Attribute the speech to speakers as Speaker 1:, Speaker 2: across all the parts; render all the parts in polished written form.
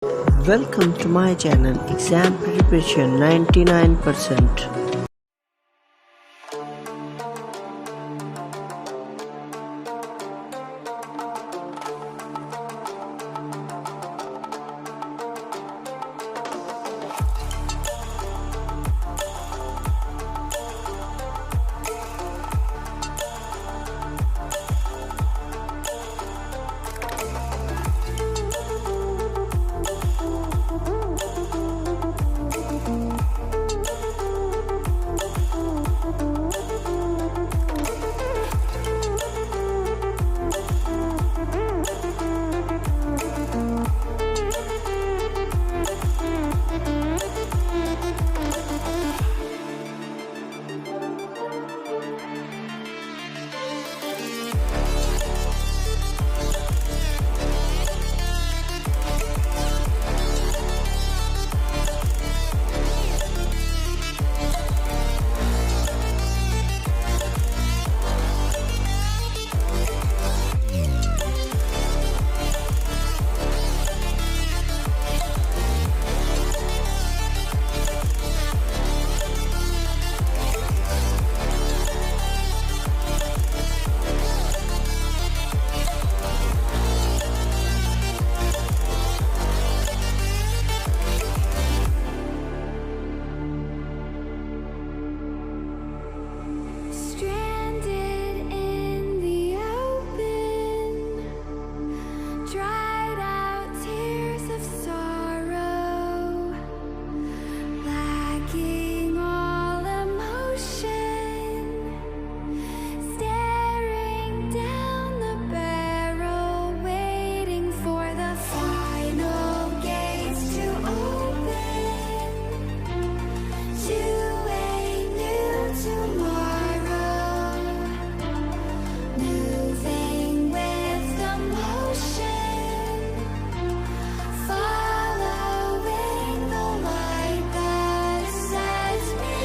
Speaker 1: Welcome to my channel Exam Preparation 99%.
Speaker 2: Stranded in the open, dried out tears of sorrow, lacking all emotion, staring down the barrel, waiting for the final gates to open to a new tomorrow. Moving with the motion, following the light that sets me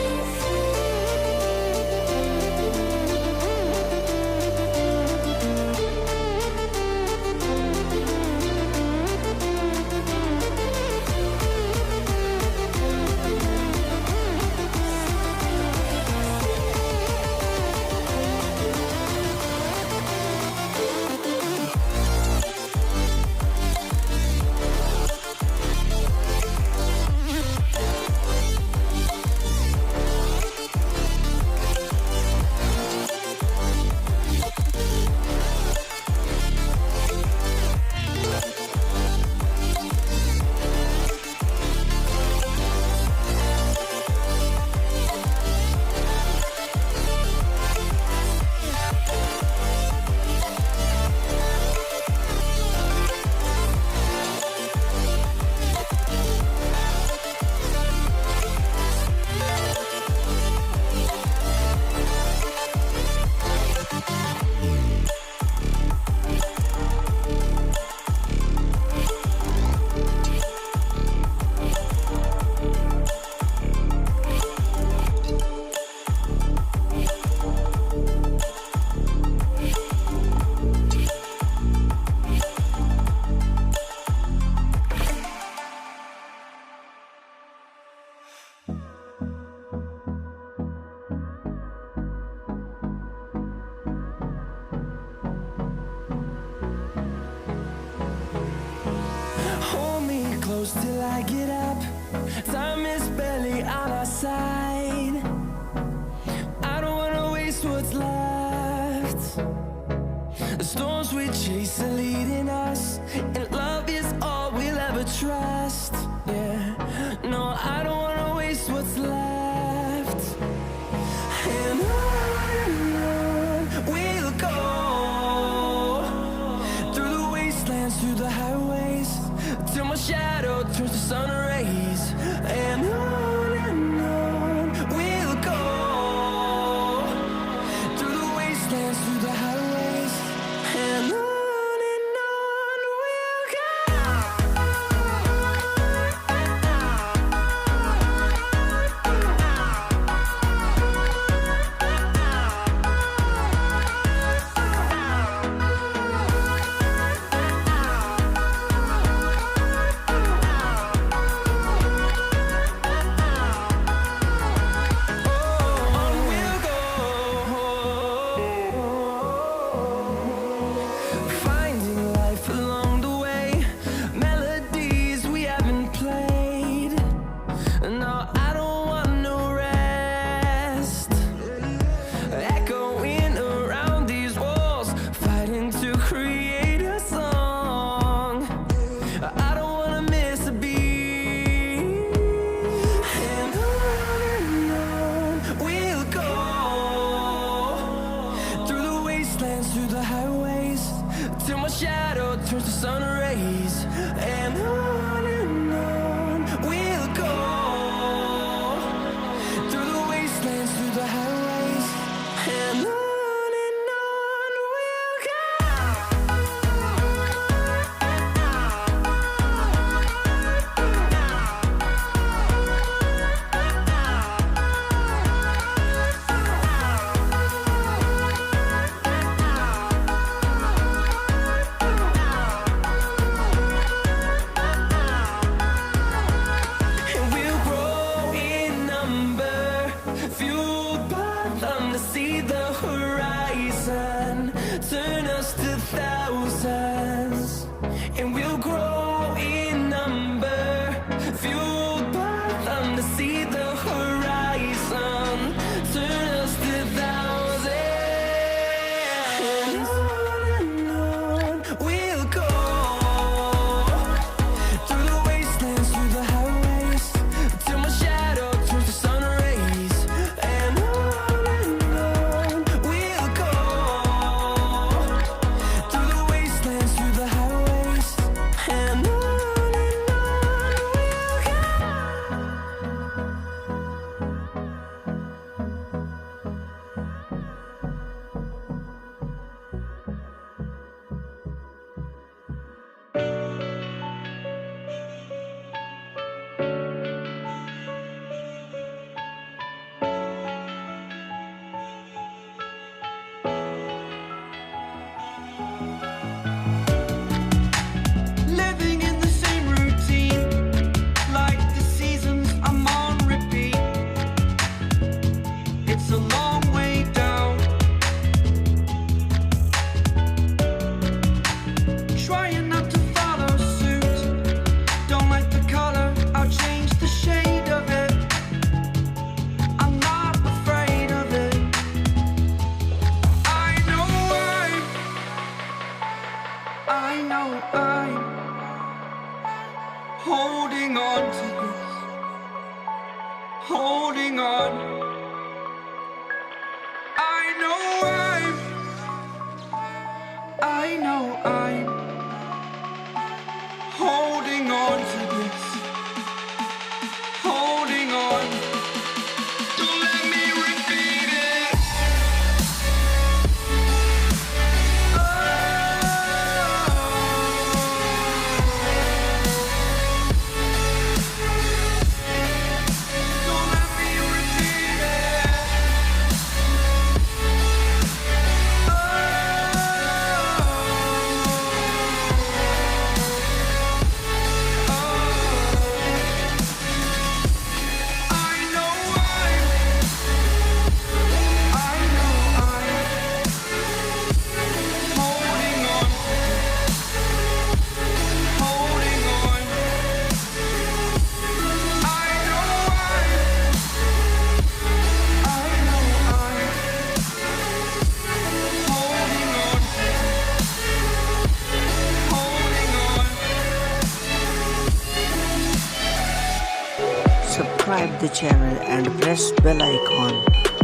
Speaker 3: Hold me close till I get up. Time is barely on our side. I don't wanna waste what's left. The storms we chase are leading us, and love is all we'll ever trust. Yeah, no, I don't wanna waste what's left. And on we'll go, through the wastelands, through the highways, till my shadow turns to sun rays. And on we'll go, through the wastelands, through the highways, and on we'll go. holding on to this, holding on. I know I'm holding on to this, holding on. Don't let me repeat it. Don't let me repeat
Speaker 1: Subscribe the channel and press bell icon